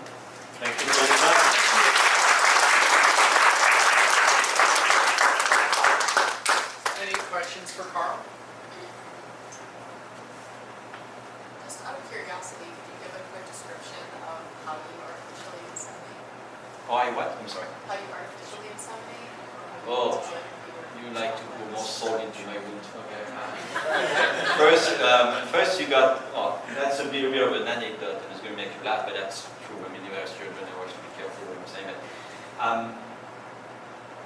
[SPEAKER 2] Thank you for your time.
[SPEAKER 1] Any questions for Karl?
[SPEAKER 4] Just out of curiosity, could you give a quick description of how you artificially inseminate?
[SPEAKER 2] Oh, what? I'm sorry.
[SPEAKER 4] How you artificially inseminate?
[SPEAKER 2] Oh, you like to put more salt into my wound. Okay. First you got, that's a bit of an anecdote, and it's going to make you laugh, but that's true. I mean, you have children, you always be careful what I'm saying.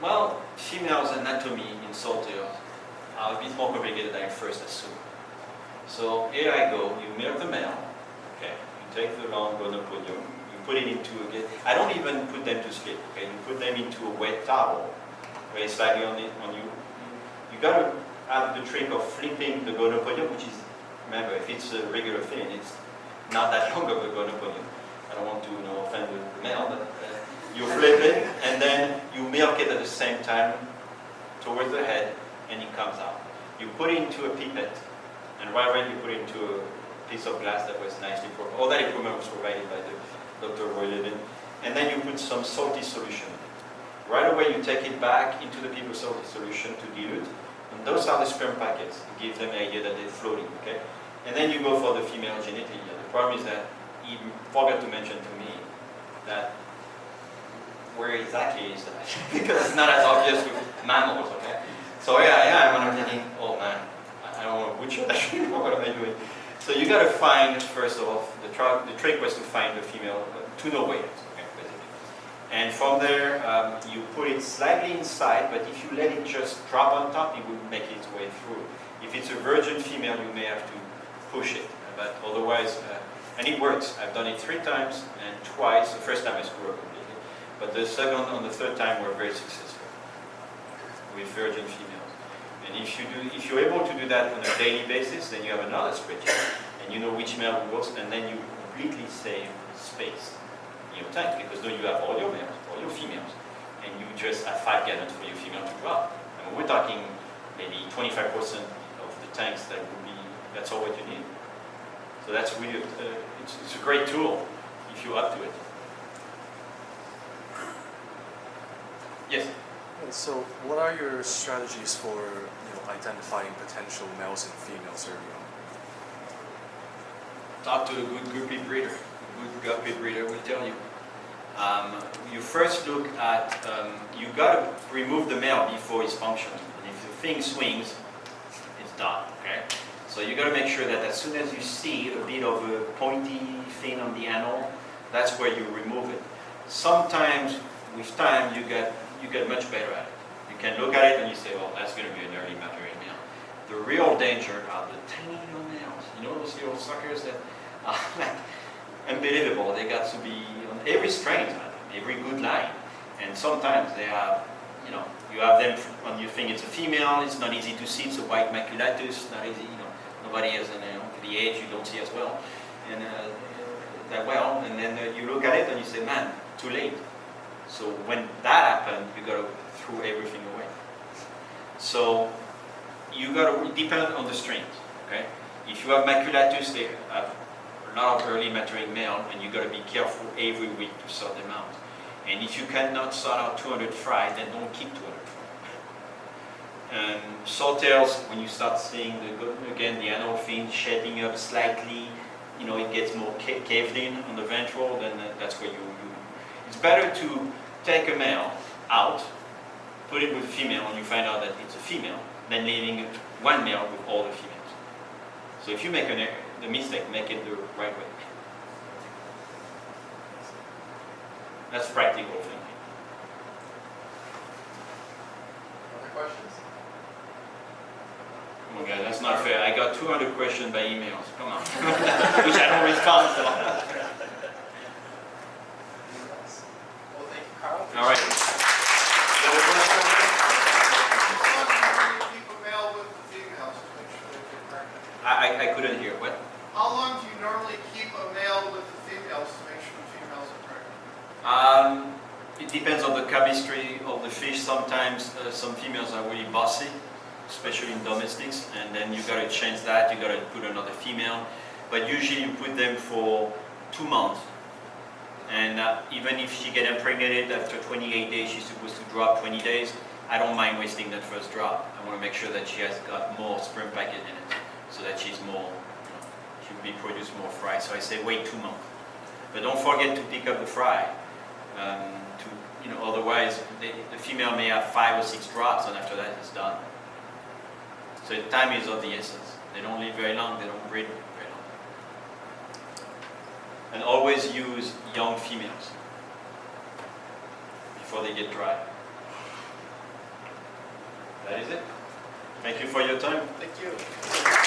[SPEAKER 2] But, females' anatomy in saltails are a bit more complicated than I first assumed. So here I go, you milk the male, okay, you take the long gonopodium, you put it into I don't even put them to sleep, okay, you put them into a wet towel, very slightly on you. You got to have the trick of flipping the gonopodium, which is, remember, if it's a regular thing, it's not that long of a gonopodium. I don't want to offend the male, but you flip it, and then you milk it at the same time towards the head, and it comes out. You put it into a pipette, and right away you put it into a piece of glass that was nicely provided. All that equipment was provided by the Dr. Roy Levin. And then you put some salty solution. Right away you take it back into the people salty solution to dilute. And those are the sperm packets. It gives them the idea that they're floating, okay? And then you go for the female genitalia. The problem is that he forgot to mention to me that where exactly is that? Because it's not as obvious with mammals, okay? So yeah, I'm thinking, oh man, butcher actually. What am I doing? So you got to find, first off, the trick was to find the female, to know where it is, okay, basically. And from there, you put it slightly inside, but if you let it just drop on top, it will make its way through. If it's a virgin female, you may have to push it, but otherwise, and it works. I've done it 3 times and twice. The first time I screwed up completely, but the second and the third time were very successful with virgin females. And if you're able to do that on a daily basis, then you have another spreadsheet, and you know which male works, and then you completely save space in your tank, because now you have all your males, all your females, and you just have 5 gallons for your female to drop. And we're talking maybe 25% of the tanks that would be, that's all what you need. So that's really, it's a great tool if you're up to it. Yes?
[SPEAKER 5] So what are your strategies for identifying potential males and females early on?
[SPEAKER 2] Talk to a good guppy breeder. A good guppy breeder will tell you. You first look at, you got to remove the male before it's functioning. And if the thing swings, it's done, okay? So you got to make sure that as soon as you see a bit of a pointy thing on the animal, that's where you remove it. Sometimes, with time, you get much better at it. You can look at it and you say, well, that's going to be an early maturing male. The real danger are the tiny little males. You know those little suckers that are like unbelievable. They got to be on every strain, every good line. And sometimes they have, you have them when you think it's a female, it's not easy to see, it's a white maculatus, not easy, nobody has the age, you don't see as well. And that well, and then you look at it and you say, man, too late. So when that happened, you got to throw everything away. So you got to depend on the strains. Okay, if you have maculatus, they have a lot of early maturing male, and you got to be careful every week to sort them out. And if you cannot sort out 200 fry, then don't keep 200 fry. And swordtails, when you start seeing the anal fin shaping up slightly, it gets more caved in on the ventral, then that's where you. It's better to take a male out, put it with a female, and you find out that it's a female, than leaving one male with all the females. So if you make the mistake, make it the right way. That's practical thinking.
[SPEAKER 3] Other questions?
[SPEAKER 2] Oh my God, that's not fair. I got 200 questions by emails. Come on. Which I don't respond to.
[SPEAKER 3] Well, thank you, Karl.
[SPEAKER 2] All right.
[SPEAKER 3] How long do you keep a male with the females to make sure they get pregnant?
[SPEAKER 2] I couldn't hear. What?
[SPEAKER 3] How long do you normally keep a male with the females to make sure the females are pregnant?
[SPEAKER 2] It depends on the chemistry of the fish. Sometimes some females are really bossy, especially in domestics, and then you got to change that. You got to put another female, but usually you put them for 2 months. And even if she gets impregnated after 28 days, she's supposed to drop 20 days. I don't mind wasting that first drop. I want to make sure that she has got more sperm packet in it, so that she's more, she will be produce more fry. So I say wait 2 months, but don't forget to pick up the fry. Otherwise the female may have 5 or 6 drops, and after that it's done. So time is of the essence. They don't live very long. They don't breed very long. And always use young females before they get dry. That is it. Thank you for your time.
[SPEAKER 3] Thank you.